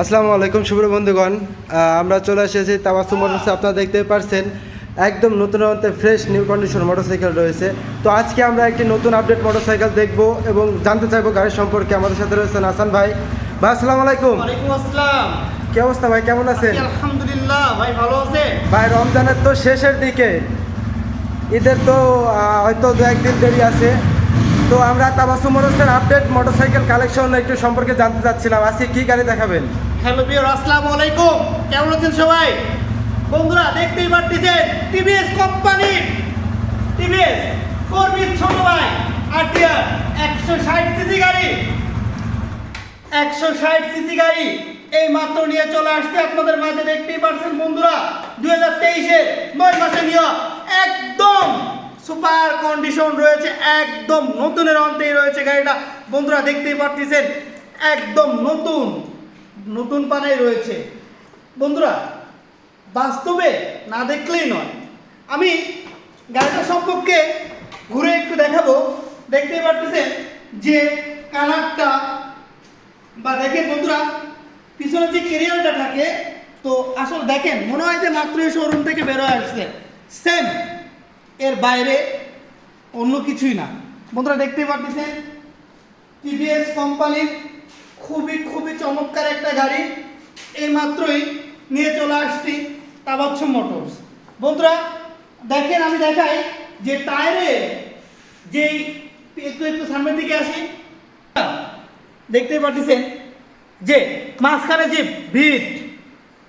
আসসালামু আলাইকুম শুভ বন্ধুগণ, আমরা চলে এসেছি তাবাসসুম মোটরসে। আপনারা দেখতে পাচ্ছেন একদম নতুন ফ্রেশ নিউ কন্ডিশন মোটরসাইকেল রয়েছে। তো আজকে আমরা একটি নতুন আপডেট মোটরসাইকেল দেখব এবং জানতে চাইবো গাড়ির সম্পর্কে। আমাদের সাথে রয়েছেন হাসান ভাই। ভাই আসসালামু আলাইকুম। ওয়ালাইকুম আসসালাম। কি অবস্থা ভাই, কেমন আছেন? আলহামদুলিল্লাহ ভাই, ভালো আছেন? ভাই রমজানের তো শেষের দিকে, ঈদের তো হয়তো দু একদিন দেরি আছে। তো আমরা তাবাসসুম মোটরসের আপডেট মোটরসাইকেল কালেকশন একটু সম্পর্কে জানতে চাচ্ছিলাম, আজকে কি গাড়ি দেখাবেন? হ্যালো বিয়ার, আসসালামু আলাইকুম। কেমন আছেন সবাই? বন্ধুরা দেখতেই পাচ্ছেন টিভিএস কোম্পানি, টিভিএস 4B ছোট ভাই আরটিআর 160 সিসি গাড়ি, 160 সিসি গাড়ি এই মাত্র নিয়ে চলে আসছে আপনাদের মাঝে। দেখতেই পাচ্ছেন বন্ধুরা 2023-এর 9 মাসে নিয়ে একদম সুপার কন্ডিশন রয়েছে, একদম নতুনের অন্তেই রয়েছে গাড়িটা। বন্ধুরা দেখতেই পাচ্ছেন একদম নতুন নতুন পানেই রয়েছে। বন্ধুরা বাস্তবে না দেখলেই নয়, আমি গাড়িটা সম্পর্কে ঘুরে একটু দেখাবো। দেখতেই পাচ্ছেন যে কালারটা বা দেখেন বন্ধুরা পিছনে যে কেরিয়ারটা থাকে, তো আসলে দেখেন মনে হয় যে মাত্রই শোরুম থেকে বেরোয় আসছে, সেম, এর বাইরে অন্য কিছুই না। বন্ধুরা দেখতেই পাচ্ছেন টিভিএস কোম্পানির খুবই খুবই চমৎকার একটা গাড়ি এই মাত্রই নিয়ে চলে আসছি তাবাসসুম মোটরস। বন্ধুরা দেখেন, আমি দেখাই যে টায়ারে যেই একটু একটু সামনের দিকে আসি, দেখতেই পাচ্ছেন যে মাঝখানে যে বিট,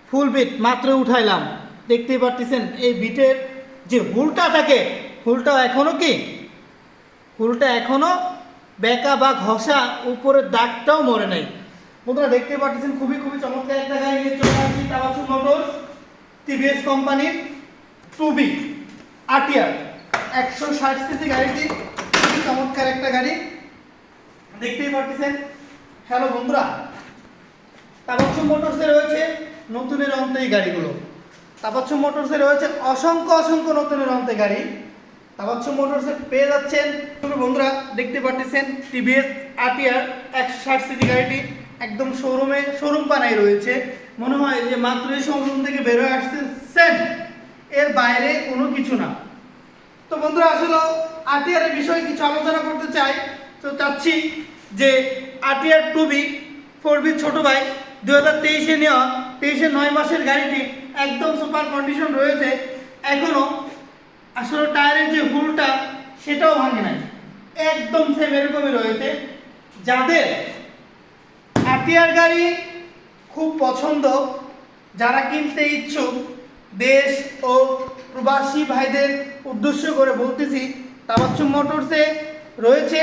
ফুল বিট মাত্র উঠাইলাম। দেখতেই পাচ্ছেন এই বিটের যে হুলটা থাকে, হুলটা এখনো কি, হুলটা এখনো বেঁকা বা ঘষা, উপরের দাগটাও মরে নাই। বন্ধুরা দেখতে পাচ্ছেন খুবই খুবই চমৎকার একটা গাড়ি নিয়ে চলে আসছি তাবাসসুম মোটরস, টিভিএস কোম্পানির 2B আরটিআর 160 সিসি গাড়িটি খুবই চমৎকার একটা গাড়ি, দেখতেই পাচ্ছেন। হ্যালো বন্ধুরা, তাবাসসুম মোটরসে রয়েছে নতুনের অন্তে এই গাড়িগুলো। তাবাসসুম মোটরসে রয়েছে অসংখ্য অসংখ্য নতুনের অন্তে গাড়ি। তাবাসসুম মোটরসে পেয়ে যাচ্ছেন বন্ধুরা, দেখতে পাচ্ছেন টিভিএস আরটিআর 160 সিসি গাড়িটি একদম শোরুম পানাই রয়েছে। মনে হয় যে মাত্রই শোরুম থেকে বেরোয় আসছে, সেম, এর বাইরে কোনো কিছু না। তো বন্ধুরা আসলে আরটিআর এর বিষয়ে কিছু আলোচনা করতে চাই। তো চাচ্ছি যে আরটিআর 2B 4B ছোট ভাই 2023-এ নেওয়া, 23-এর 9 মাসের গাড়িটি একদম সুপার কন্ডিশন রয়েছে। এখনো আসলে টায়ারের যে হুলটা সেটাও ভাঙে নাই, একদম সেম এরকমই রয়েছে। যাদের আরটিআর গাড়ি খুব পছন্দ, যারা কিনতে ইচ্ছুক, দেশ ও প্রবাসী ভাইদের উদ্দেশ্য করে বলতেছি, তাবাসসুম মোটরসে রয়েছে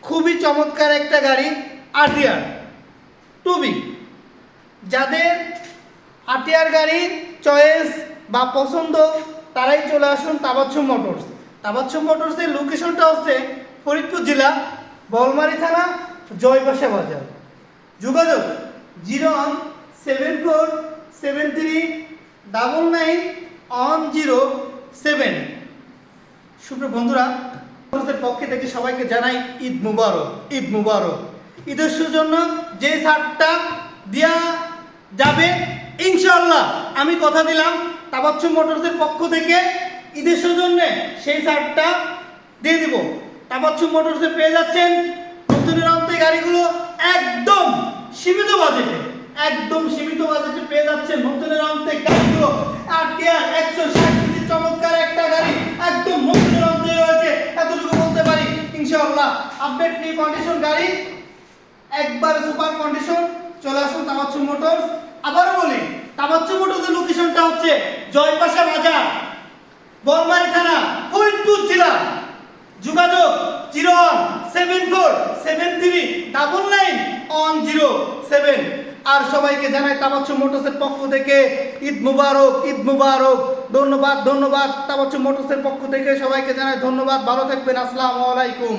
খুবই চমৎকার একটা গাড়ি আরটিআর 2B। যাদের আরটিআর গাড়ির চয়েস বা পছন্দ তারাই চলে আসুন তাবাসসুম মোটরস। তাবাসসুম মোটরসের লোকেশনটা হচ্ছে ফরিদপুর জেলা, বলমারী থানা, জয়বাসা বাজার। যোগাযোগ 01747399107। সুপ্রিয় বন্ধুরা, পক্ষে থেকে সবাইকে জানাই ঈদ মুবারক, ঈদ মুবারক। ঈদের জন্য যে ছাড়টা দেওয়া যাবে ইনশাআল্লাহ, আমি কথা দিলাম তাবাসসুম মোটরসের পক্ষ থেকে ঈদের সৌজন্যে সেই ছাড়টা দিয়ে দিব। তাবাসসুম মোটরসে পেয়ে যাচ্ছেন নতুনের অন্তে গাড়িগুলো একদম সীমিত বাজেটে, একদম সীমিত বাজেটে পেয়ে যাচ্ছেন নতুনের অন্তে গাড়িগুলো। আরটিআর 160 সিসি চমৎকার একটা গাড়ি একদম নতুনের অন্তে রয়েছে, এতটুকু বলতে পারি ইনশাআল্লাহ। আপডেট নিউ কন্ডিশন গাড়ি, একবার সুপার কন্ডিশন, চলে আসুন তাবাসসুম মোটরস। আবারও বলি, তাবাসসুম মোটরসের লোকেশনটা হচ্ছে জয়বাসা বাজার, বলমারী থানা, ফরিদপুর জেলা। যোগাযোগ 01747399107। আর সবাইকে জানাই তাবাসসুম মোটরসের পক্ষ থেকে ঈদ মুবারক, ঈদ মুবারক। ধন্যবাদ, ধন্যবাদ। তাবাসসুম মোটরসের পক্ষ থেকে সবাইকে জানাই ধন্যবাদ। ভালো থাকবেন, আসসালামু আলাইকুম।